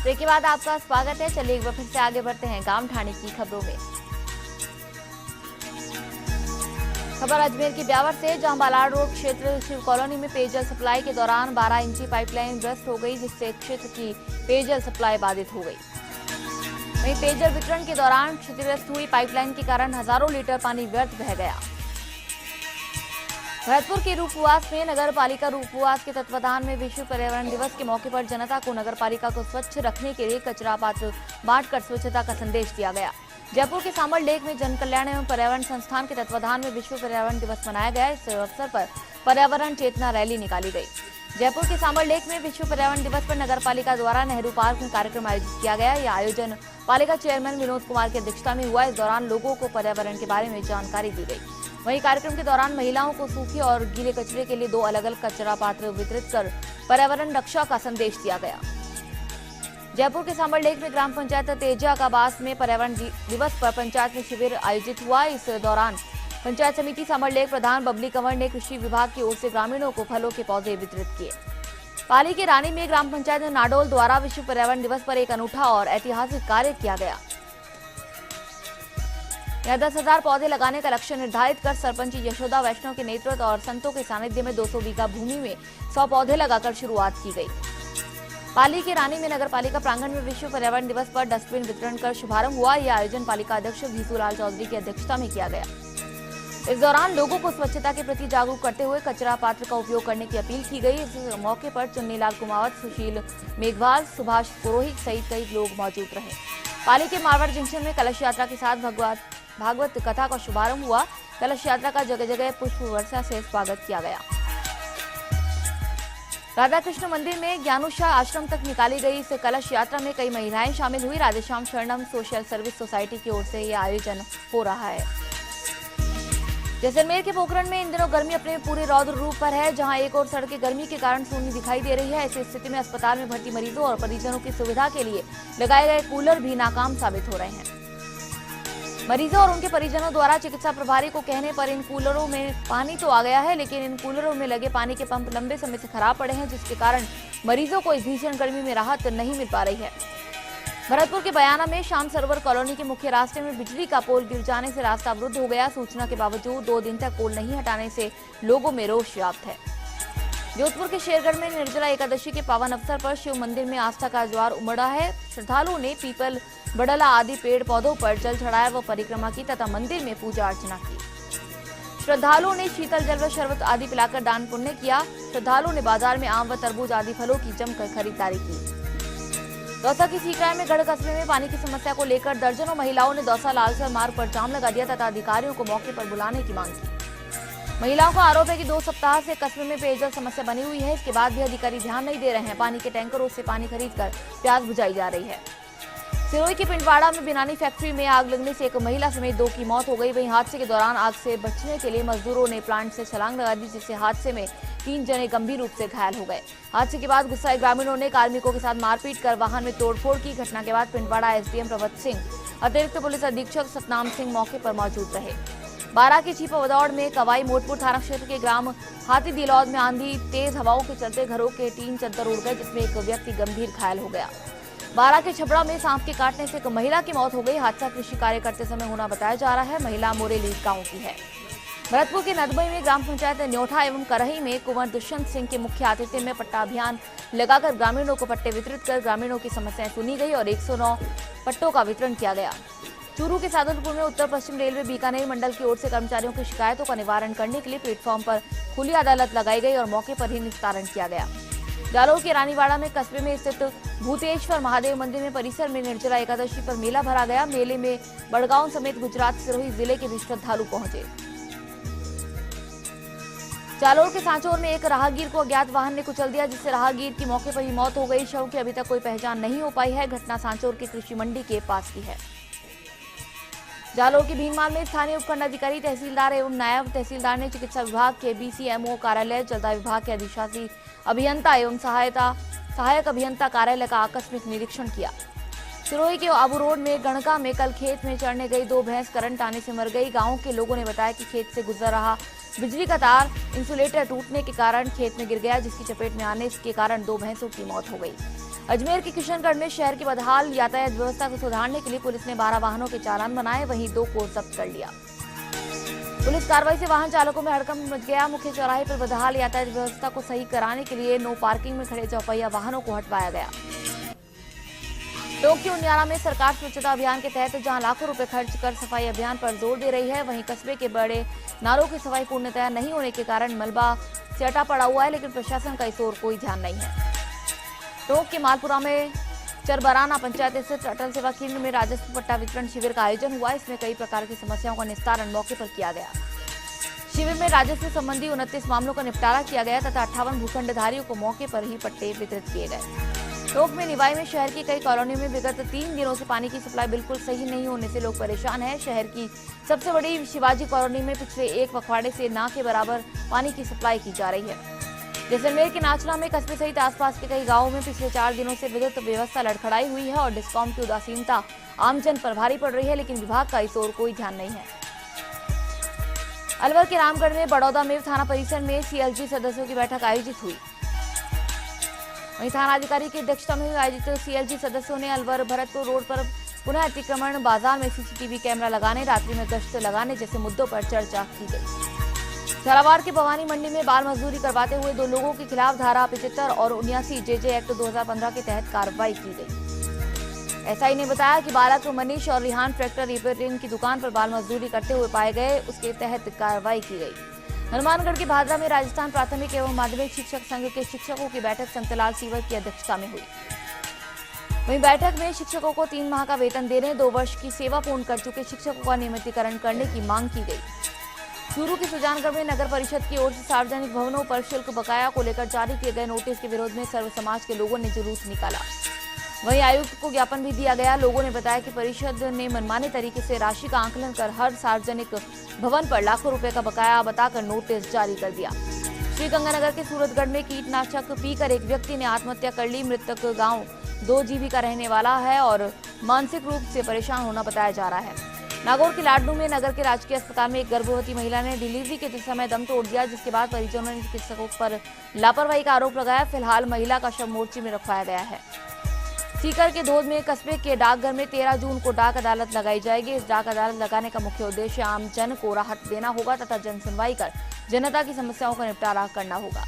Break के बाद आपका स्वागत है। चलिए एक बार फिर से आगे बढ़ते हैं गांव ठाणे की खबरों में। खबर अजमेर की ब्यावर से, जहां बालाड़ रोड क्षेत्र शिव कॉलोनी में पेयजल सप्लाई के दौरान 12 इंची पाइपलाइन ब्रस्ट हो गई, जिससे क्षेत्र की पेयजल सप्लाई बाधित हो गई। वहीं पेयजल वितरण के दौरान क्षतिग्रस्त हुई पाइपलाइन के कारण हजारों लीटर पानी व्यर्थ बह गया। भरतपुर के रूपवास में नगर पालिका रूपवास के तत्वाधान में विश्व पर्यावरण दिवस के मौके पर जनता को नगर पालिका को स्वच्छ रखने के लिए कचरा पात्र बांटकर स्वच्छता का संदेश दिया गया। जयपुर के सांबर लेक में जन कल्याण एवं पर्यावरण संस्थान के तत्वाधान में विश्व पर्यावरण दिवस मनाया गया। इस अवसर पर पर्यावरण चेतना रैली निकाली गई। जयपुर के सांबर लेक में विश्व पर्यावरण दिवस पर नगर पालिका द्वारा नेहरू पार्क में कार्यक्रम आयोजित किया गया। यह आयोजन पालिका चेयरमैन विनोद कुमार की अध्यक्षता में हुआ। इस दौरान लोगों को पर्यावरण के बारे में जानकारी दी गई। वहीं कार्यक्रम के दौरान महिलाओं को सूखे और गीले कचरे के लिए 2 अलग-अलग कचरा पात्र वितरित कर पर्यावरण रक्षा का संदेश दिया गया। जयपुर के सांबर लेक में ग्राम पंचायत तेजा काबास में पर्यावरण दिवस पर पंचायत में शिविर आयोजित हुआ। इस दौरान पंचायत समिति सांबर लेक प्रधान बबली कंवर ने कृषि विभाग की ओर से ग्रामीणों को फलों के पौधे वितरित किए। पाली के रानी में ग्राम पंचायत नाडोल द्वारा विश्व पर्यावरण दिवस पर एक अनूठा और ऐतिहासिक कार्य किया गया। यह 10,000 पौधे लगाने का लक्ष्य निर्धारित कर सरपंच यशोदा वैष्णव के नेतृत्व और संतों के सानिध्य में 200 बीघा भूमि में 100 पौधे लगाकर शुरुआत की गई। पाली के रानी में नगर पालिका प्रांगण में विश्व पर्यावरण दिवस पर डस्टबिन वितरण कर शुभारंभ हुआ। यह आयोजन पालिका अध्यक्ष भीसूलाल चौधरी की अध्यक्षता में किया गया। इस दौरान लोगों को स्वच्छता के प्रति जागरूक करते हुए कचरा पात्र का उपयोग करने की अपील की गई। इस मौके पर चुन्नीलाल कुमावत, सुशील मेघवाल, सुभाष पुरोहित सहित कई लोग मौजूद रहे। पाली के मारवाड़ जंक्शन में कलश यात्रा के साथ भागवत कथा का शुभारंभ हुआ। कलश यात्रा का जगह जगह पुष्प वर्षा से स्वागत किया गया। राधा कृष्ण मंदिर में ज्ञानुशाह आश्रम तक निकाली गई इस कलश यात्रा में कई महिलाएं शामिल हुई। राधेश्याम शरणम सोशल सर्विस सोसाइटी की ओर से यह आयोजन हो रहा है। जैसलमेर के पोखरण में इन दिनों गर्मी अपने पूरे रौद्र रूप पर है, जहां एक और सड़कें गर्मी के कारण सूनी दिखाई दे रही है। ऐसी स्थिति में अस्पताल में भर्ती मरीजों और परिजनों की सुविधा के लिए लगाए गए कूलर भी नाकाम साबित हो रहे हैं। मरीजों और उनके परिजनों द्वारा चिकित्सा प्रभारी को कहने पर इन कूलरों में पानी तो आ गया है, लेकिन इन कूलरों में लगे पानी के पंप लंबे समय से खराब पड़े हैं, जिसके कारण मरीजों को इस भीषण गर्मी में राहत नहीं मिल पा रही है। भरतपुर के बयाना में श्याम सरोवर कॉलोनी के मुख्य रास्ते में बिजली का पोल गिर जाने से रास्ता अवरुद्ध हो गया। सूचना के बावजूद 2 दिन तक पोल नहीं हटाने से लोगों में रोष व्याप्त है। जोधपुर के शेरगढ़ में निर्जला एकादशी के पावन अवसर पर शिव मंदिर में आस्था का ज्वार उमड़ा है। श्रद्धालुओं ने पीपल, बड़ला आदि पेड़ पौधों पर जल चढ़ाया व परिक्रमा की तथा मंदिर में पूजा अर्चना की। श्रद्धालुओं ने शीतल जल व शरबत आदि पिलाकर दान पुण्य किया। श्रद्धालुओं ने बाजार में आम व तरबूज आदि फलों की जमकर खरीदारी की। दौसा की सीकराय में गढ़ कस्बे में पानी की समस्या को लेकर दर्जनों महिलाओं ने दौसा लालसर मार्ग पर जाम लगा दिया तथा अधिकारियों को मौके पर बुलाने की मांग की। महिलाओं का आरोप है कि 2 सप्ताह से कस्बे में पेयजल समस्या बनी हुई है। इसके बाद भी अधिकारी ध्यान नहीं दे रहे हैं। पानी के टैंकरों से पानी खरीदकर प्यास बुझाई जा रही है। सिरोही के पिंडवाड़ा में बिनानी फैक्ट्री में आग लगने से एक महिला समेत 2 की मौत हो गई। वहीं हादसे के दौरान आग से बचने के लिए मजदूरों ने प्लांट से छलांग लगा दी, जिससे हादसे में 3 जने गंभीर रूप से घायल हो गए। हादसे के बाद गुस्साए ग्रामीणों ने कार्मिकों के साथ मारपीट कर वाहन में तोड़फोड़ की। घटना के बाद पिंडवाड़ा एसडीएम प्रवत सिंह, अतिरिक्त पुलिस अधीक्षक सतनाम सिंह मौके पर मौजूद रहे। बारा के छिपावदौड़ में कवाई मोटपुर थाना क्षेत्र के ग्राम हाथी दिलौद में आंधी तेज हवाओं के चलते घरों के 3 चद्दर उड़ गए, जिसमें एक व्यक्ति गंभीर घायल हो गया। बारा के छपड़ा में सांप के काटने से एक महिला की मौत हो गई। हादसा कृषि कार्य करते समय होना बताया जा रहा है। महिला मोरेली गांव की है। भरतपुर के नदबई में ग्राम पंचायत न्योठा एवं करही में कुंवर दुष्यंत सिंह के मुख्य आतिथ्य में पट्टा अभियान लगाकर ग्रामीणों को पट्टे वितरित कर ग्रामीणों की समस्याएं सुनी गई और 109 पट्टों का वितरण किया गया। चूरू के सादुलपुर में उत्तर पश्चिम रेलवे बीकानेर मंडल की ओर से कर्मचारियों की शिकायतों का निवारण करने के लिए प्लेटफॉर्म पर खुली अदालत लगाई गई और मौके पर ही निस्तारण किया गया। जालौर के रानीवाड़ा में कस्बे में स्थित भूतेश्वर महादेव मंदिर में परिसर में निर्जला एकादशी पर मेला भरा गया। मेले में बड़गांव समेत गुजरात सिरोही जिले के भी श्रद्धालु पहुंचे। जालौर के सांचौर में एक राहगीर को अज्ञात वाहन ने कुचल दिया, जिससे राहगीर की मौके पर ही मौत हो गई। शव की अभी तक कोई पहचान नहीं हो पाई है। घटना सांचौर की कृषि मंडी के पास की है। जालौर के भीनमाल में स्थानीय उपखंड अधिकारी, तहसीलदार एवं नायब तहसीलदार ने चिकित्सा विभाग के बीसीएमओ कार्यालय, जलदाय विभाग के अधिशासी अभियंता एवं सहायक अभियंता कार्यालय का आकस्मिक निरीक्षण किया। सिरोही के आबू रोड में गणका में कल खेत में चढ़ने गई 2 भैंस करंट आने से मर गई। गांव के लोगों ने बताया कि खेत से गुजर रहा बिजली का तार इंसुलेटर टूटने के कारण खेत में गिर गया, जिसकी चपेट में आने के कारण 2 भैंसों की मौत हो गई। अजमेर के किशनगढ़ में शहर की बदहाल यातायात व्यवस्था को सुधारने के लिए पुलिस ने 12 वाहनों के चालान बनाए, वहीं 2 को जब्त कर लिया। पुलिस कार्रवाई से वाहन चालकों में हड़कंप मच गया। मुख्य चौराहे पर बदहाल यातायात व्यवस्था को सही कराने के लिए नो पार्किंग में खड़े चौपहिया वाहनों को हटवाया गया। टोंक के उनियारा में सरकार स्वच्छता अभियान के तहत जहां लाखों रुपए खर्च कर सफाई अभियान पर जोर दे रही है, वहीं कस्बे के बड़े नालों की सफाई पूर्णतया नहीं होने के कारण मलबा चटा पड़ा हुआ है, लेकिन प्रशासन का इस ओर कोई ध्यान नहीं है। टोंक के मालपुरा में चरबराना पंचायत स्थित अटल सेवा केंद्र में राजस्व पट्टा वितरण शिविर का आयोजन हुआ। इसमें कई प्रकार की समस्याओं का निस्तारण मौके पर किया गया। शिविर में राजस्व संबंधी 29 मामलों का निपटारा किया गया तथा 58 भूखंडधारियों को मौके पर ही पट्टे वितरित किए गए। टोंक में निवाई में शहर की कई कॉलोनियों में विगत 3 दिनों से पानी की सप्लाई बिल्कुल सही नहीं होने से लोग परेशान हैं। शहर की सबसे बड़ी शिवाजी कॉलोनी में पिछले 1 पखवाड़े से ना के बराबर पानी की सप्लाई की जा रही है। जैसलमेर के नाचना में कस्बे सहित आसपास के कई गांवों में पिछले 4 दिनों से विद्युत व्यवस्था लड़खड़ाई हुई है और डिस्कॉम की उदासीनता आमजन पर भारी पड़ रही है, लेकिन विभाग का इस ओर कोई ध्यान नहीं है। अलवर के रामगढ़ में बड़ौदा में थाना परिसर में सीएलजी सदस्यों की बैठक आयोजित हुई। वहीं थानाधिकारी की अध्यक्षता में आयोजित सीएलजी सदस्यों ने अलवर भरतपुर रोड पर पुनः अतिक्रमण, बाजार में सीसीटीवी कैमरा लगाने, रात्रि में गश्त लगाने जैसे मुद्दों पर चर्चा की गई। झालावाड़ के भवानी मंडी में बाल मजदूरी करवाते हुए 2 लोगों के खिलाफ धारा 75 और 79 जेजे एक्ट 2015 के तहत कार्रवाई की गई। एसआई ने बताया कि बालक मनीष और रिहान ट्रैक्टर रिपेयरिंग की दुकान पर बाल मजदूरी करते हुए पाए गए, उसके तहत कार्रवाई की गई। हनुमानगढ़ के भादरा में राजस्थान प्राथमिक एवं माध्यमिक शिक्षक संघ के शिक्षकों की बैठक संतलाल सीवर की अध्यक्षता में हुई। वहीं बैठक में शिक्षकों को 3 माह का वेतन देने, 2 वर्ष की सेवा पूर्ण कर चुके शिक्षकों का नियमितीकरण करने की मांग की गई। चूरू के सुजानगढ़ में नगर परिषद की ओर से सार्वजनिक भवनों पर शुल्क बकाया को लेकर जारी किए गए नोटिस के विरोध में सर्व समाज के लोगों ने जुलूस निकाला। वहीं आयुक्त को ज्ञापन भी दिया गया। लोगों ने बताया कि परिषद ने मनमाने तरीके से राशि का आकलन कर हर सार्वजनिक भवन पर लाखों रुपए का बकाया बताकर नोटिस जारी कर दिया। श्रीगंगानगर के सूरतगढ़ में कीटनाशक पीकर एक व्यक्ति ने आत्महत्या कर ली। मृतक गांव 2 जीबी का रहने वाला है और मानसिक रूप से परेशान होना बताया जा रहा है। नागौर के लाडनू में नगर के राजकीय अस्पताल में एक गर्भवती महिला ने डिलीवरी के समय दम तोड़ दिया, जिसके बाद परिजनों ने चिकित्सकों पर लापरवाही का आरोप लगाया। फिलहाल महिला का शव मोर्चे में रखवाया गया है। सीकर के धोद में कस्बे के डाकघर में 13 जून को डाक अदालत लगाई जाएगी। इस डाक अदालत लगाने का मुख्य उद्देश्य आम जन को राहत देना होगा तथा जन सुनवाई कर जनता की समस्याओं का निपटारा करना होगा।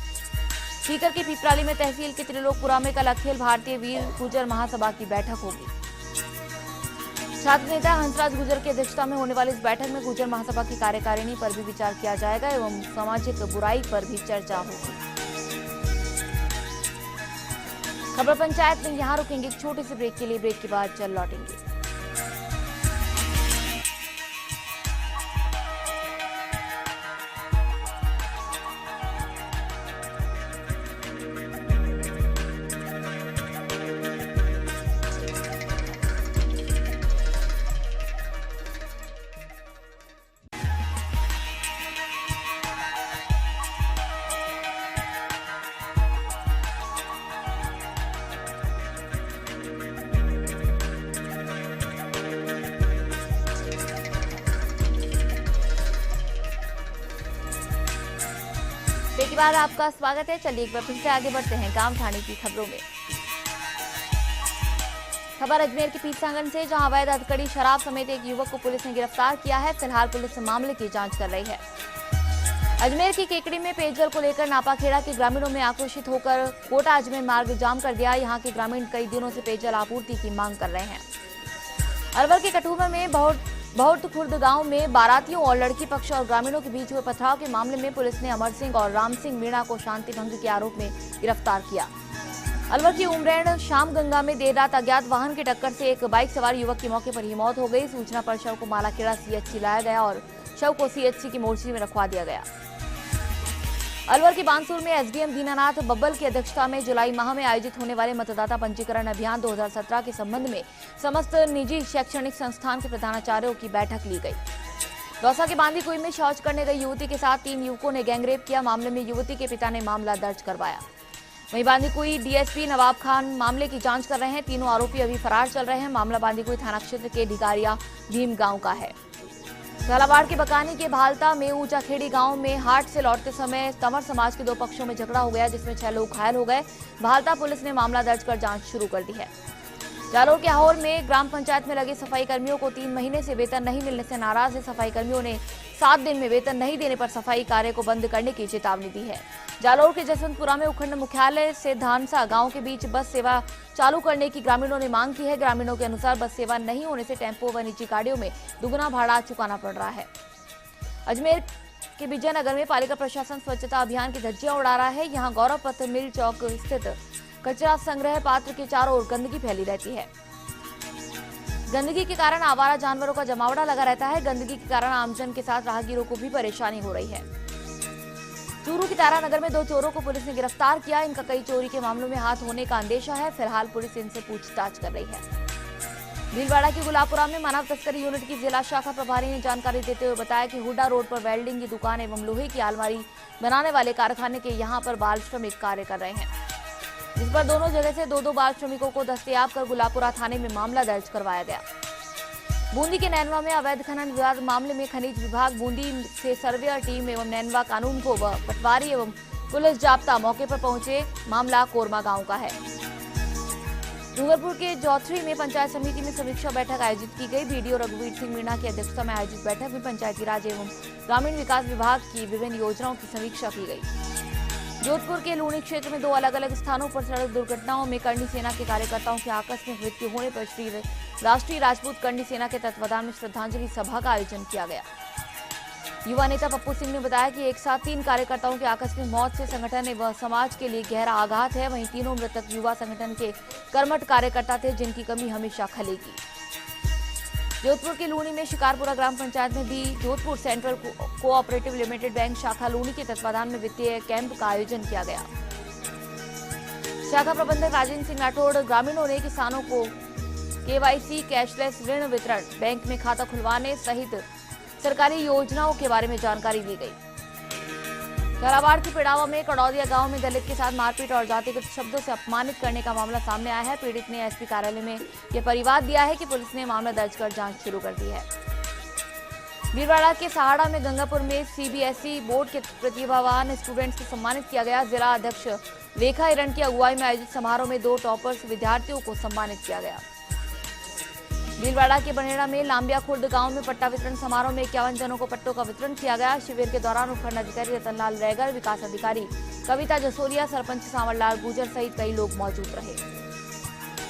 सीकर के पिपराली में तहसील के त्रिलोकपुरा में कल अखिल भारतीय वीर गुर्जर महासभा की बैठक होगी। छात्र नेता हंसराज गुर्जर की अध्यक्षता में होने वाली इस बैठक में गुर्जर महासभा की कार्यकारिणी पर भी विचार किया जाएगा एवं सामाजिक बुराई पर भी चर्चा होगी। खबर पंचायत में यहाँ रुकेंगे एक छोटे से ब्रेक के लिए। ब्रेक के बाद चल लौटेंगे। एक बार आपका स्वागत है। चलिए एक बार फिर से आगे बढ़ते हैं गांव ठाणे की खबरों में। खबर अजमेर के पीसांगन से, जहां अवैध हथकड़ी शराब समेत एक युवक को पुलिस ने गिरफ्तार किया है। फिलहाल पुलिस मामले की जांच कर रही है। अजमेर की केकड़ी में पेयजल को लेकर नापाखेड़ा के ग्रामीणों में आक्रोशित होकर कोटा अजमेर मार्ग जाम कर दिया। यहां के ग्रामीण कई दिनों से पेयजल आपूर्ति की मांग कर रहे हैं। अलवर के कठुआ में बहुत खुर्द गांव में बारातियों और लड़की पक्ष और ग्रामीणों के बीच हुए पथराव के मामले में पुलिस ने अमर सिंह और राम सिंह मीणा को शांति भंग के आरोप में गिरफ्तार किया। अलवर की उमरैन श्यामगंगा में देर रात अज्ञात वाहन की टक्कर से एक बाइक सवार युवक की मौके पर ही मौत हो गई। सूचना पर शव को मालाखेड़ा सीएचसी लाया गया और शव को सीएचसी की मोर्चरी में रखवा दिया गया। अलवर के बानसूर में एसडीएम दीनानाथ बब्बल की अध्यक्षता में जुलाई माह में आयोजित होने वाले मतदाता पंजीकरण अभियान 2017 के संबंध में समस्त निजी शैक्षणिक संस्थान के प्रधानाचार्यों की बैठक ली गई। दौसा के बांदीकुई में शौच करने गई युवती के साथ 3 युवकों ने गैंगरेप किया। मामले में युवती के पिता ने मामला दर्ज करवाया। वहीं बांदीकुई डीएसपी नवाब खान मामले की जांच कर रहे हैं। तीनों आरोपी अभी फरार चल रहे हैं। मामला बांदीकुई थाना क्षेत्र के ढिगारिया भीम गांव का है। झालावाड़ के बकानी के भालता में ऊंचाखेड़ी गांव में हाट से लौटते समय तंवर समाज के दो पक्षों में झगड़ा हो गया, जिसमें 6 लोग घायल हो गए। भालता पुलिस ने मामला दर्ज कर जांच शुरू कर दी है। जालोर के हाहोर में ग्राम पंचायत में लगे सफाई कर्मियों को 3 महीने से वेतन नहीं मिलने से नाराज है सफाई कर्मियों ने 7 दिन में वेतन नहीं देने पर सफाई कार्य को बंद करने की चेतावनी दी है। जालोर के जसवंतपुरा में उपखंड मुख्यालय से धानसा गांव के बीच बस सेवा चालू करने की ग्रामीणों ने मांग की है। ग्रामीणों के अनुसार बस सेवा नहीं होने से टेम्पो व निजी गाड़ियों में दुगना भाड़ा चुकाना पड़ रहा है। अजमेर के विजयनगर में पालिका प्रशासन स्वच्छता अभियान की धज्जियां उड़ा रहा है। यहाँ गौरव पथ मिल चौक स्थित कचरा संग्रह पात्र के चारों ओर गंदगी फैली रहती है। गंदगी के कारण आवारा जानवरों का जमावड़ा लगा रहता है। गंदगी के कारण आमजन के साथ राहगीरों को भी परेशानी हो रही है। चूरू की तारानगर में 2 चोरों को पुलिस ने गिरफ्तार किया। इनका कई चोरी के मामलों में हाथ होने का अंदेशा है। फिलहाल पुलिस इनसे पूछताछ कर रही है। भीलवाड़ा के गुलाबपुरा में मानव तस्करी यूनिट की जिला शाखा प्रभारी ने जानकारी देते हुए बताया कि हुडा रोड पर वेल्डिंग की दुकान एवं लोहे की अलमारी बनाने वाले कारखाने के यहां पर बाल श्रमिक कार्य कर रहे हैं, जिस पर दोनों जगह से 2-2 बाल श्रमिकों को दस्तयाब कर गुलाबपुरा थाने में मामला दर्ज करवाया गया। बूंदी के नैनवा में अवैध खनन विवाद मामले में खनिज विभाग बूंदी से सर्वेयर टीम एवं नैनवा कानून को व पटवारी एवं पुलिस जाब्ता मौके पर पहुंचे। मामला कोरमा गांव का है। डूंगरपुर के जौथरी में पंचायत समिति में समीक्षा बैठक आयोजित की गई। बीडीओ रघुवीर सिंह मीणा की अध्यक्षता में आयोजित बैठक में पंचायती राज एवं ग्रामीण विकास विभाग की विभिन्न योजनाओं की समीक्षा की गई। जोधपुर के लूणी क्षेत्र में 2 अलग-अलग स्थानों पर सड़क दुर्घटनाओं में करनी सेना के कार्यकर्ताओं की आकस्मिक मृत्यु होने पर श्री राष्ट्रीय राजपूत करनी सेना के तत्वाधान में श्रद्धांजलि सभा का आयोजन किया गया। युवा नेता पप्पू सिंह ने बताया कि एक साथ 3 कार्यकर्ताओं की आकस्मिक मौत से संगठन व समाज के लिए गहरा आघात है। वहीं तीनों मृतक युवा संगठन के कर्मठ कार्यकर्ता थे, जिनकी कमी हमेशा खलेगी। जोधपुर के लूणी में शिकारपुरा ग्राम पंचायत में भी Jodhpur central cooperative limited bank शाखा लूणी के तत्वाधान में वित्तीय कैंप का आयोजन किया गया। शाखा प्रबंधक राजेंद्र सिंह राठौड़ ग्रामीणों ने किसानों को केवाईसी, कैशलेस ऋण वितरण, बैंक में खाता खुलवाने सहित सरकारी योजनाओं के बारे में जानकारी दी गई। झालावाड़ के पिड़ावा में कड़ौदिया गांव में दलित के साथ मारपीट और जातिगत शब्दों से अपमानित करने का मामला सामने आया है। पीड़ित ने एसपी कार्यालय में यह परिवाद दिया है कि पुलिस ने मामला दर्ज कर जांच शुरू कर दी है। भीलवाड़ा के सहाड़ा में गंगापुर में सीबीएसई बोर्ड के प्रतिभावान स्टूडेंट्स को सम्मानित किया गया। जिला अध्यक्ष रेखा हिरण की अगुवाई में आयोजित समारोह में 2 टॉपर्स विद्यार्थियों को सम्मानित किया गया। भीलवाड़ा के बनेड़ा में लांबिया खुर्द गांव में पट्टा वितरण समारोह में 51 जनों को पट्टों का वितरण किया गया। शिविर के दौरान उपखंड अधिकारी रतनलाल रैगर, विकास अधिकारी कविता जसोरिया, सरपंच सांवरलाल गुजर सहित कई लोग मौजूद रहे।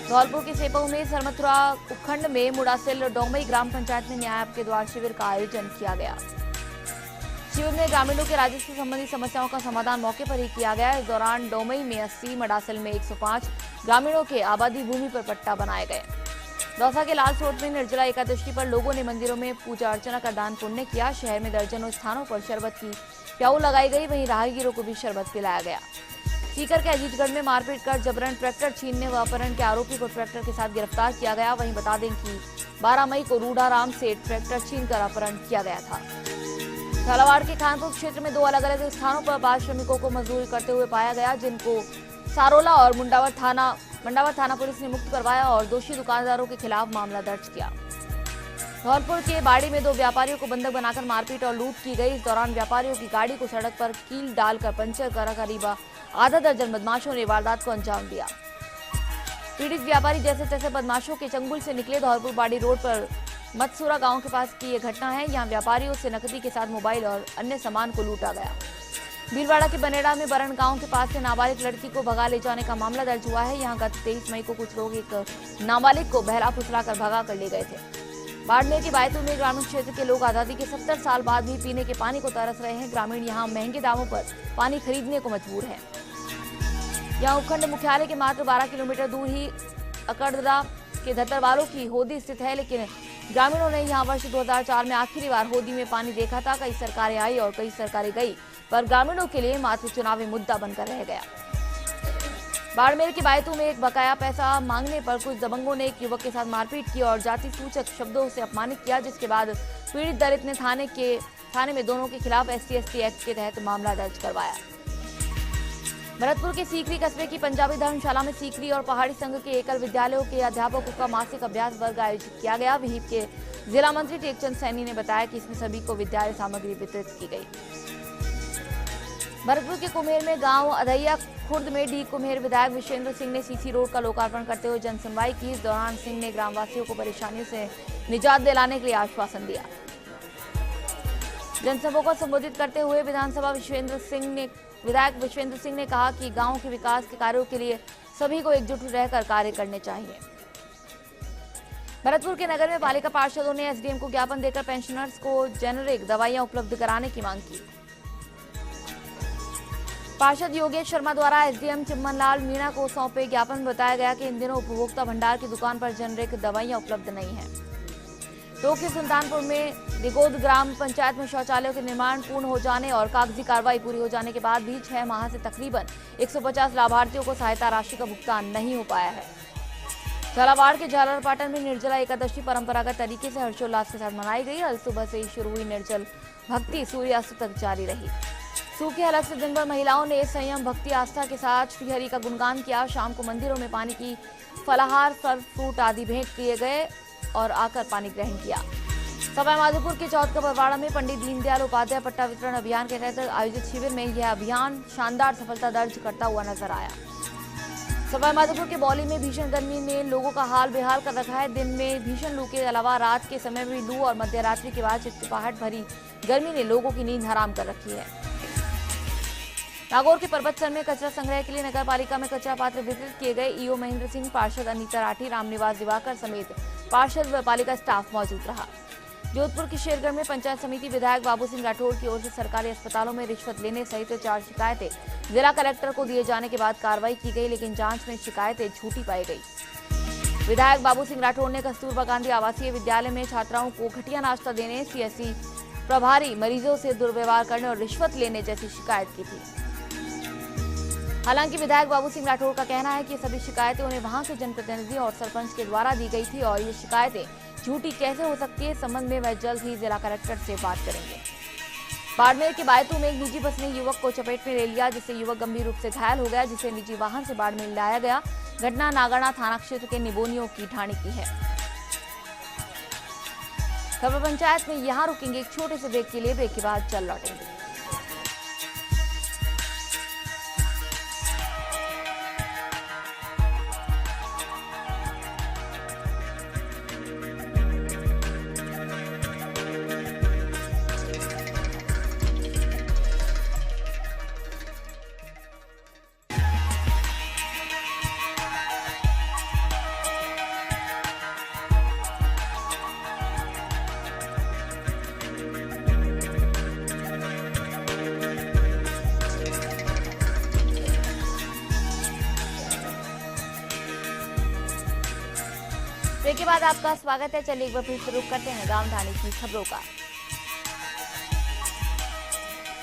धौलपुर के सेपऊ में सरमथुरा उपखंड में मुड़ासिल डोमई ग्राम पंचायत में न्याय आपके द्वार शिविर का आयोजन किया गया। शिविर में ग्रामीणों के राजस्व संबंधी समस्याओं का समाधान मौके पर ही किया गया। इस दौरान डोमई में 80, मडासिल में 105 ग्रामीणों के आबादी भूमि पर पट्टा बनाए गए। दौसा के लाल सोट में निर्जला एकादशी पर लोगों ने मंदिरों में पूजा अर्चना का दान पुण्य किया। शहर में दर्जनों स्थानों पर शरबत की प्याऊ लगाई गई, वहीं राहगीरों को भी शरबत पिलाया गया। सीकर के अजीतगढ़ में मारपीट कर जबरन ट्रैक्टर छीनने व अपहरण के आरोपी को ट्रैक्टर के साथ गिरफ्तार किया गया। वहीं बता दें कि 12 मई को रूढ़ाराम से ट्रैक्टर छीनकर अपहरण किया गया था। झालावाड़ के खानपुर क्षेत्र में 2 अलग-अलग स्थानों पर बाल श्रमिकों को मजदूरी करते हुए पाया गया, जिनको सारोला और मंडावर थाना पुलिस ने मुक्त करवाया और दोषी दुकानदारों के खिलाफ मामला दर्ज किया। धौलपुर के बाड़ी में 2 व्यापारियों को बंधक बनाकर मारपीट और लूट की गई। इस दौरान व्यापारियों की गाड़ी को सड़क पर कील डालकर पंचर कर करीब आधा दर्जन बदमाशों ने वारदात को अंजाम दिया। पीड़ित व्यापारी जैसे तैसे बदमाशों के चंगुल से निकले। धौलपुर बाड़ी रोड पर मतसूरा गांव के पास की यह घटना है। यहाँ व्यापारियों से नकदी के साथ मोबाइल और अन्य सामान को लूटा गया। भीलवाड़ा के बनेड़ा में बरण गांव के पास से नाबालिग लड़की को भगा ले जाने का मामला दर्ज हुआ है। यहाँ गत 23 मई को कुछ लोग एक नाबालिग को बहला फुसला कर भगा कर ले गए थे। बाड़मेर के बायतू में ग्रामीण क्षेत्र के लोग आजादी के 70 साल बाद भी पीने के पानी को तरस रहे हैं। ग्रामीण यहाँ महंगे दामों पर पानी खरीदने को मजबूर है। यहाँ उपखंड मुख्यालय के मात्र 12 किलोमीटर दूर ही अकड़दा के धतरवालों की होदी स्थित है, लेकिन ग्रामीणों ने यहाँ वर्ष 2004 में आखिरी बार होदी में पानी देखा था। कई सरकारें आई और कई सरकारें गई, पर ग्रामीणों के लिए मात्र चुनावी मुद्दा बनकर रह गया। बाड़मेर के बायतू में एक बकाया पैसा मांगने पर कुछ दबंगों ने एक युवक के साथ मारपीट की और जाति सूचक शब्दों से अपमानित किया, जिसके बाद पीड़ित दलित ने थाने में दोनों के खिलाफ SC/ST एक्ट के तहत मामला दर्ज करवाया। भरतपुर के सीकरी कस्बे की पंजाबी धर्मशाला में सीकरी और पहाड़ी संघ के एकल विद्यालयों के अध्यापकों का मासिक अभ्यास वर्ग आयोजित किया गया। विहिप के जिला मंत्री टेकचंद सैनी ने बताया कि इसमें सभी को विद्यालय सामग्री वितरित की गई। भरतपुर के कुम्हेर में गांव अधैया खुर्द में डी कुम्हेर विधायक विश्वेंद्र सिंह ने सीसी रोड का लोकार्पण करते हुए जन सुनवाई की। इस दौरान सिंह ने ग्रामवासियों को परेशानियों से निजात दिलाने के लिए आश्वासन दिया। जनसभा को संबोधित करते हुए विधायक विश्वेंद्र सिंह ने कहा कि गांव के विकास के कार्यों के लिए सभी को एकजुट रहकर कार्य करने चाहिए। भरतपुर के नगर में पालिका पार्षदों ने एसडीएम को ज्ञापन देकर पेंशनर्स को जेनेरिक दवाइयां उपलब्ध कराने की मांग की। पार्षद योगेश शर्मा द्वारा एसडीएम चिम्मनलाल मीणा को सौंपे ज्ञापन में बताया गया कि इन दिनों उपभोक्ता भंडार की दुकान पर जेनेरिक दवाइयां उपलब्ध नहीं है। टोंक सुल्तानपुर में दिगोद ग्राम पंचायत में शौचालयों के निर्माण पूर्ण हो जाने और कागजी कार्रवाई पूरी हो जाने के बाद भी 6 माह से तकरीबन 150 लाभार्थियों को सहायता राशि का भुगतान नहीं हो पाया है। झालावाड़ के झालरपाटन में निर्जला एकादशी परंपरागत तरीके से हर्षोल्लास के साथ मनाई गई। आज सुबह से ही शुरू हुई निर्जल भक्ति सूर्यास्त तक जारी रही। सूखी हालत से दिन भर महिलाओं ने संयम भक्ति आस्था के साथ श्रीहरि का गुणगान किया। शाम को मंदिरों में पानी की फलाहार फल फ्रूट आदि भेंट किए गए और आकर पानी ग्रहण किया। सवाईमाधोपुर के चौथ का बरवाड़ा में पंडित दीनदयाल उपाध्याय पट्टा वितरण अभियान के तहत आयोजित शिविर में यह अभियान शानदार सफलता दर्ज करता हुआ नजर आया। सवाईमाधोपुर के बौली में भीषण गर्मी ने लोगों का हाल बेहाल कर रखा है। दिन में भीषण लू के अलावा रात के समय में लू और मध्य रात्रि के बाद चिपचिपाहट भरी गर्मी ने लोगों की नींद हराम कर रखी है। नागौर के पर्वतसर में कचरा संग्रह के लिए नगर पालिका में कचरा पात्र वितरित किए गए। ईओ महेंद्र सिंह, पार्षद अनीता राठी, रामनिवास दिवाकर समेत पार्षद व पालिका स्टाफ मौजूद रहा। जोधपुर के शेरगढ़ में पंचायत समिति विधायक बाबू सिंह राठौड़ की ओर से सरकारी अस्पतालों में रिश्वत लेने सहित 4 शिकायतें जिला कलेक्टर को दिए जाने के बाद कार्रवाई की गई, लेकिन जांच में शिकायतें झूठी पाई गई। विधायक बाबू सिंह राठौड़ ने कस्तूरबा गांधी आवासीय विद्यालय में छात्राओं को घटिया नाश्ता देने, सीएससी प्रभारी मरीजों से दुर्व्यवहार करने और रिश्वत लेने जैसी शिकायत की थी। हालांकि विधायक बाबू सिंह राठौड़ का कहना है कि सभी शिकायतें उन्हें वहां के जनप्रतिनिधि और सरपंच के द्वारा दी गई थी और ये शिकायतें झूठी कैसे हो सकती है, इस संबंध में वह जल्द ही जिला कलेक्टर से बात करेंगे। बाड़मेर के बायतू में एक निजी बस ने युवक को चपेट में ले लिया, जिससे युवक गंभीर रूप से घायल हो गया, जिसे निजी वाहन से बाड़मेर लाया गया। घटना नागड़ा थाना क्षेत्र के निबोनियों की ढाणी की है। खबर पंचायत में यहाँ रुकेंगे एक छोटे से ब्रेक के लिए, ब्रेक के बाद चल लौटेंगे। ब्रेक के बाद आपका स्वागत है। चलिए एक बार फिर शुरू करते हैं गांव ढाणी की खबरों का।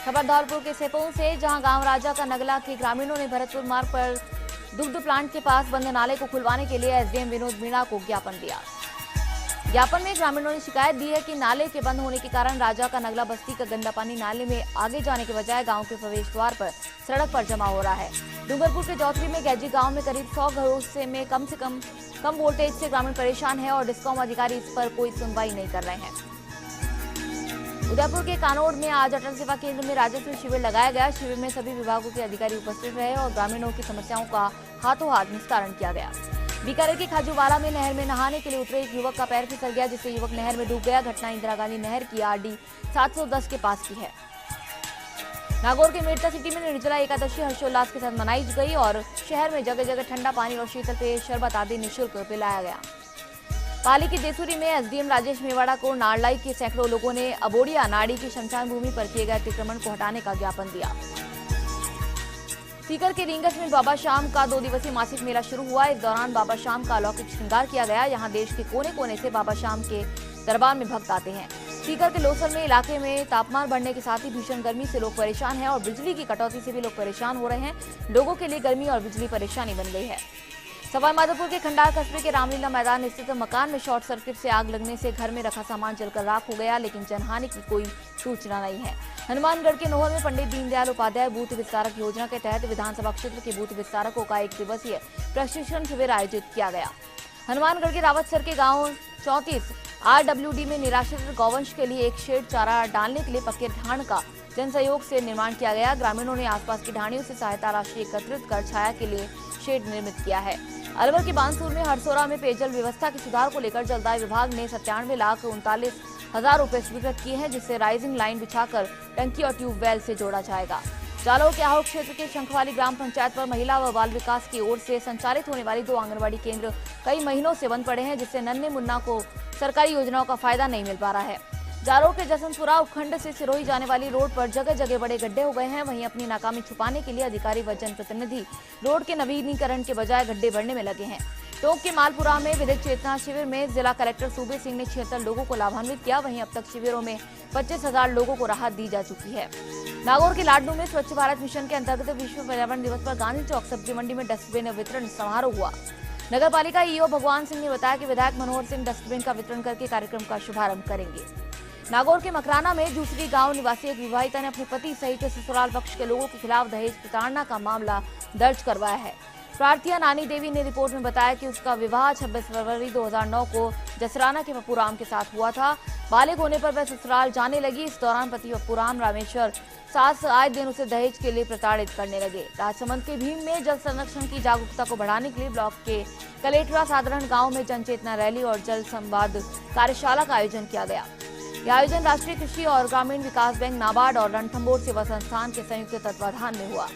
खबर धौलपुर के सेपों से, जहां गांव राजा का नगला के ग्रामीणों ने भरतपुर मार्ग पर दुग्ध प्लांट के पास बंद नाले को खुलवाने के लिए एसडीएम विनोद मीणा को ज्ञापन दिया। ज्ञापन में ग्रामीणों ने शिकायत दी है कि नाले के बंद होने के कारण राजा का नगला बस्ती का गंदा पानी नाले में आगे जाने के बजाय गांव के प्रवेश द्वार पर सड़क पर जमा हो रहा है। डूंगरपुर के चौथरी में गैजी गांव में करीब 100 घरों से कम वोल्टेज से ग्रामीण परेशान है और डिस्कॉम अधिकारी इस पर कोई सुनवाई नहीं कर रहे हैं। उदयपुर के कानोड़ में आज अटल सेवा केंद्र में राजस्व शिविर लगाया गया। शिविर में सभी विभागों के अधिकारी उपस्थित रहे और ग्रामीणों की समस्याओं का हाथों हाथ निस्तारण किया गया। बीकानेर के खाजूवाला में नहर में नहाने के लिए उतरे एक युवक का पैर फिसल गया, जिससे युवक नहर में डूब गया। घटना इंदिरा गांधी नहर की आरडी 710 के पास की है। नागौर के मेड़ता सिटी में निर्जला एकादशी हर्षोल्लास के साथ मनाई गई और शहर में जगह जगह ठंडा पानी और शीतल पेय शरबत आदि निःशुल्क पिलाया गया। पाली की देसुरी में एसडीएम राजेश मेवाड़ा को नारलाई के सैकड़ों लोगों ने अबोड़िया नाड़ी की शमशान भूमि पर किए गए अतिक्रमण को हटाने का ज्ञापन दिया। सीकर के रींगस में बाबा शाम का 2 दिवसीय मासिक मेला शुरू हुआ। इस दौरान बाबा शाम का अलौकिक श्रृंगार किया गया। यहाँ देश के कोने कोने से बाबा शाम के दरबार में भक्त आते हैं। सीकर के लोसर में इलाके में तापमान बढ़ने के साथ ही भीषण गर्मी से लोग परेशान हैं और बिजली की कटौती से भी लोग परेशान हो रहे हैं। लोगों के लिए गर्मी और बिजली परेशानी बन गई है। सवाईमाधोपुर के खंडार कस्बे के रामलीला मैदान स्थित मकान में शॉर्ट सर्किट से आग लगने से घर में रखा सामान जलकर राख हो गया, लेकिन जनहानि की कोई सूचना नहीं है। हनुमानगढ़ के नोहर में पंडित दीनदयाल उपाध्याय बूथ विस्तारक योजना के तहत विधानसभा क्षेत्र के बूथ विस्तारकों का 1 दिवसीय प्रशिक्षण शिविर आयोजित किया गया। हनुमानगढ़ के रावतसर के गांव 34 RWD में निराश्रित गौवंश के लिए एक शेड चारा डालने के लिए पक्के ढाण का जन सहयोग से निर्माण किया गया। ग्रामीणों ने आसपास की ढाणियों से सहायता राशि एकत्रित कर छाया के लिए शेड निर्मित किया है। अलवर के बानसूर में हरसोरा में पेयजल व्यवस्था के सुधार को लेकर जलदाय विभाग ने 97,39,000 रुपए स्वीकृत किए हैं, जिससे राइजिंग लाइन बिछाकर टंकी और ट्यूबवेल से जोड़ा जाएगा। जालौर के आहो क्षेत्र के शंखवाली ग्राम पंचायत पर महिला व बाल विकास की ओर से संचालित होने वाली 2 आंगनबाड़ी केंद्र कई महीनों से बंद पड़े हैं, जिससे नन्हे मुन्ना को सरकारी योजनाओं का फायदा नहीं मिल पा रहा है। जालौर के जसवंतपुरा उपखंड से सिरोही जाने वाली रोड पर जगह जगह बड़े गड्ढे हो गए हैं। वहीं अपनी नाकामी छुपाने के लिए अधिकारी व जनप्रतिनिधि रोड के नवीनीकरण के बजाय गड्ढे भरने में लगे हैं। टोंक के मालपुरा में विधिक चेतना शिविर में जिला कलेक्टर सूबे सिंह ने 76 लोगों को लाभान्वित किया। वहीं अब तक शिविरों में 25,000 लोगों को राहत दी जा चुकी है। नागौर के लाडनू में स्वच्छ भारत मिशन के अंतर्गत विश्व पर्यावरण दिवस पर गांधी चौक सब्जी मंडी में डस्टबिन वितरण समारोह हुआ। नगर पालिका ईओ भगवान सिंह ने बताया कि विधायक मनोहर सिंह डस्टबिन का वितरण करके कार्यक्रम का शुभारंभ करेंगे। नागौर के मकराना में जूसरी गांव निवासी एक विवाहिता ने अपने पति सहित ससुराल पक्ष के लोगों के खिलाफ दहेज प्रताड़ना का मामला दर्ज करवाया है। प्रार्थिया नानी देवी ने रिपोर्ट में बताया कि उसका विवाह 26 फरवरी 2009 को जसराना के पप्पूराम के साथ हुआ था। बालिग होने पर वह ससुराल जाने लगी। इस दौरान पति पप्पूराम रामेश्वर सास आए दिन उसे दहेज के लिए प्रताड़ित करने लगे। राजसमंद के भीम में जल संरक्षण की जागरूकता को बढ़ाने के लिए ब्लॉक के कलेटरा साधारण गाँव में जनचेतना रैली और जल संवाद कार्यशाला का आयोजन किया गया। यह आयोजन राष्ट्रीय कृषि और ग्रामीण विकास बैंक, नाबार्ड और रणथंभौर सेवा संस्थान के संयुक्त तत्वाधान में हुआ।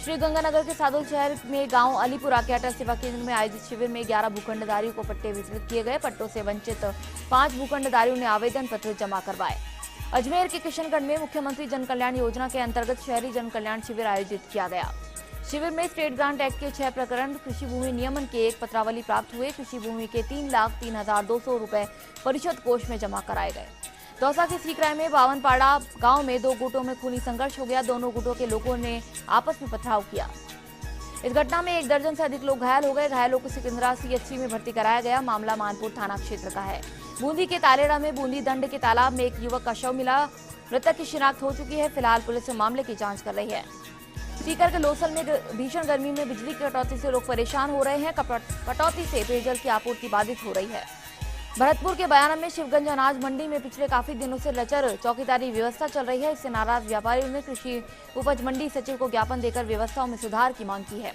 श्री गंगानगर के सादुल शहर में गांव अलीपुरा के अटल सेवा केंद्र में आयोजित शिविर में 11 भूखंडधारियों को पट्टे वितरित किए गए। पट्टों से वंचित 5 भूखंडधारियों ने आवेदन पत्र जमा करवाए। अजमेर के किशनगढ़ में मुख्यमंत्री जन कल्याण योजना के अंतर्गत शहरी जन कल्याण शिविर आयोजित किया गया। शिविर में स्टेट ग्रांट एक्ट के 6 प्रकरण, कृषि भूमि नियमन के 1 पत्रावली प्राप्त हुए। कृषि भूमि के 3,03,200 रुपए परिषद कोष में जमा कराए गए। दौसा के सीकराय में बावनपाड़ा गांव में 2 गुटों में खूनी संघर्ष हो गया। दोनों गुटों के लोगों ने आपस में पथराव किया। इस घटना में 1 दर्जन से अधिक लोग घायल हो गए। घायलों को सिकंदरा CHC में भर्ती कराया गया। मामला मानपुर थाना क्षेत्र का है। बूंदी के तालेड़ा में बूंदी दंड के तालाब में एक युवक का शव मिला। मृतक की शिनाख्त हो चुकी है। फिलहाल पुलिस मामले की जाँच कर रही है। सीकर के लोसल में भीषण गर्मी में बिजली की कटौती से लोग परेशान हो रहे हैं। कटौती से पेयजल की आपूर्ति बाधित हो रही है। भरतपुर के बयाना में शिवगंज अनाज मंडी में पिछले काफी दिनों से लचर चौकीदारी व्यवस्था चल रही है। इससे नाराज व्यापारियों ने कृषि उपज मंडी सचिव को ज्ञापन देकर व्यवस्थाओं में सुधार की मांग की है।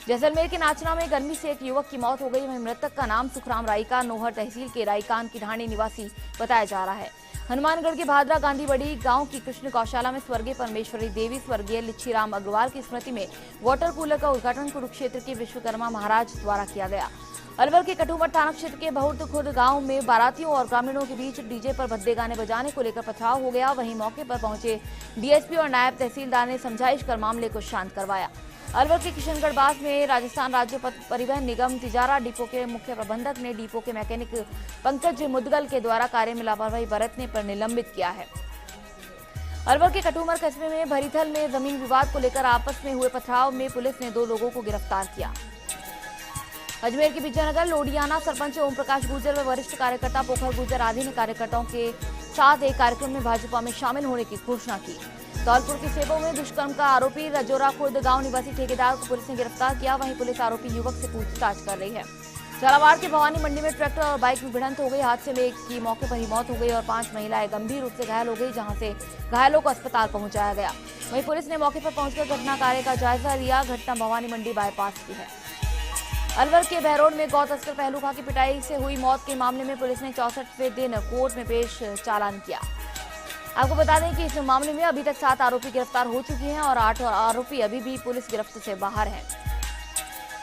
जैसलमेर के नाचना में गर्मी से एक युवक की मौत हो गई। वहीं मृतक का नाम सुखराम राईका नोहर तहसील के राईकान की ढाणी निवासी बताया जा रहा है। हनुमानगढ़ के भादरा गांधीबड़ी गांव की कृष्ण गौशाला में स्वर्गीय परमेश्वरी देवी स्वर्गीय लिच्छीराम अग्रवाल की स्मृति में वाटर कूलर का उद्घाटन कुरुक्षेत्र के विश्वकर्मा महाराज द्वारा किया गया। अलवर के कटुमठ थाना क्षेत्र के बहुत खुद गांव में बारातियों और ग्रामीणों के बीच डीजे पर भद्दे गाने बजाने को लेकर पथराव हो गया। वहीं मौके पर पहुंचे डीएसपी और नायब तहसीलदार ने समझाइश कर मामले को शांत करवाया। अलवर के किशनगढ़ बास में राजस्थान राज्य परिवहन निगम तिजारा डिपो के मुख्य प्रबंधक ने डिपो के मैकेनिक पंकज मुदगल के द्वारा कार्य में लापरवाही बरतने पर निलंबित किया है। अलवर के कटुमर कस्बे में भरीथल में जमीन विवाद को लेकर आपस में हुए पथराव में पुलिस ने 2 लोगों को गिरफ्तार किया। अजमेर के विजयनगर लोडियाना सरपंच ओम प्रकाश गुर्जर व वरिष्ठ कार्यकर्ता पोखर गुर्जर आदि ने कार्यकर्ताओं के साथ एक कार्यक्रम में भाजपा में शामिल होने की घोषणा की। धौलपुर के सेबो में दुष्कर्म का आरोपी रजोरा खुर्द गांव निवासी ठेकेदार को पुलिस ने गिरफ्तार किया। वहीं पुलिस आरोपी युवक से पूछताछ कर रही है। झालावाड़ के भवानी मंडी में ट्रैक्टर और बाइक में भिड़ंत हो गई। हादसे में एक की मौके पर ही मौत हो गई और 5 महिलाएं गंभीर रूप से घायल हो गई, जहां से घायलों को अस्पताल पहुंचाया गया। वहीं पुलिस ने मौके पर पहुंचकर घटना कार्य का जायजा लिया। घटना भवानी मंडी बाईपास की है। अलवर के बहरोड में गौ तस्कर पहलू खां की पिटाई से हुई मौत के मामले में पुलिस ने 64वें दिन कोर्ट में पेश चालान किया। आपको बता दें कि इस मामले में अभी तक 7 आरोपी गिरफ्तार हो चुके हैं और 8 आरोपी अभी भी पुलिस गिरफ्त से बाहर हैं।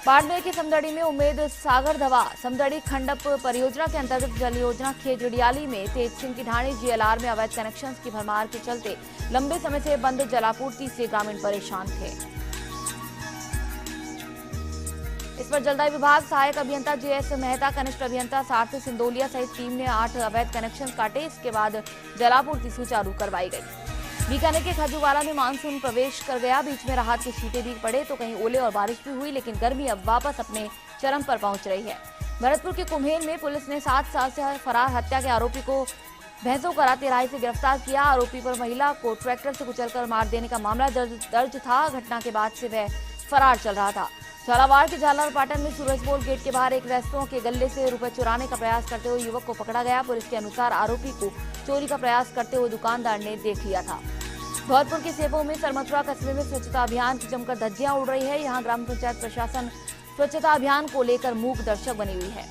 बाड़मेर के समदड़ी में उम्मेद सागर धवा समदड़ी खंडप परियोजना के अंतर्गत जल योजना खेजड़ियाली में तेज सिंह की ढाणी GLR में अवैध कनेक्शंस की भरमार के चलते लंबे समय से बंद जलापूर्ति से ग्रामीण परेशान थे। इस पर जलदाय विभाग सहायक अभियंता JS मेहता, कनिष्ठ अभियंता सारथी सिंदोलिया सहित टीम ने 8 अवैध कनेक्शन काटे। इसके बाद जलापूर्ति सुचारू करवाई गई। बीकानेर के खजूवाला में मानसून प्रवेश कर गया। बीच में राहत के छींटे भी पड़े तो कहीं ओले और बारिश भी हुई, लेकिन गर्मी अब वापस अपने चरम पर पहुंच रही है। भरतपुर के कुम्हेल में पुलिस ने 7 साल से फरार हत्या के आरोपी को भैंसों कराते राही से गिरफ्तार किया। आरोपी पर महिला को ट्रैक्टर से कुचलकर मार देने का मामला दर्ज था। घटना के बाद से वह फरार चल रहा था। झालावाड़ के झालरपाटन में सूरजपोल गेट के बाहर एक रेस्टोरेंट के गल्ले से रुपए चुराने का प्रयास करते हुए युवक को पकड़ा गया। पुलिस के अनुसार आरोपी को चोरी का प्रयास करते हुए दुकानदार ने देख लिया था। धौलपुर के सेपो में सरमथुरा कस्बे में स्वच्छता अभियान की जमकर धज्जियां उड़ रही है। यहाँ ग्राम पंचायत प्रशासन स्वच्छता अभियान को लेकर मूक दर्शक बनी हुई है।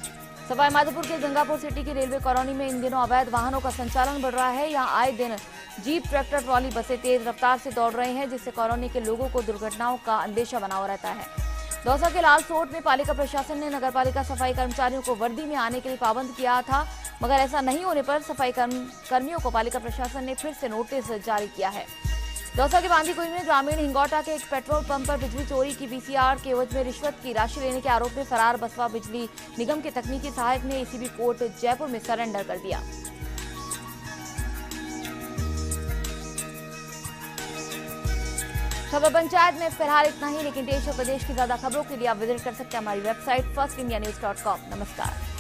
सवाईमाधोपुर के गंगापुर सिटी की रेलवे कॉलोनी में इन दिनों अवैध वाहनों का संचालन बढ़ रहा है। यहाँ आए दिन जीप, ट्रैक्टर, ट्रॉली, बसें तेज रफ्तार से दौड़ रहे हैं, जिससे कॉलोनी के लोगों को दुर्घटनाओं का अंदेशा बना हुआ रहता है। दौसा के लालसोट में पालिका प्रशासन ने नगरपालिका सफाई कर्मचारियों को वर्दी में आने के लिए पाबंद किया था, मगर ऐसा नहीं होने पर सफाई कर्मियों को पालिका प्रशासन ने फिर से नोटिस जारी किया है। दौसा के बांदीकुई में ग्रामीण हिंगोटा के एक पेट्रोल पंप पर बिजली चोरी की VCR के एवज में रिश्वत की राशि लेने के आरोप में फरार बसवा बिजली निगम के तकनीकी सहायक ने ACB कोर्ट जयपुर में सरेंडर कर दिया। खबर पंचायत में फिलहाल इतना ही, लेकिन देश और प्रदेश की ज्यादा खबरों के लिए आप विजिट कर सकते हैं हमारी वेबसाइट firstindianews.com। नमस्कार।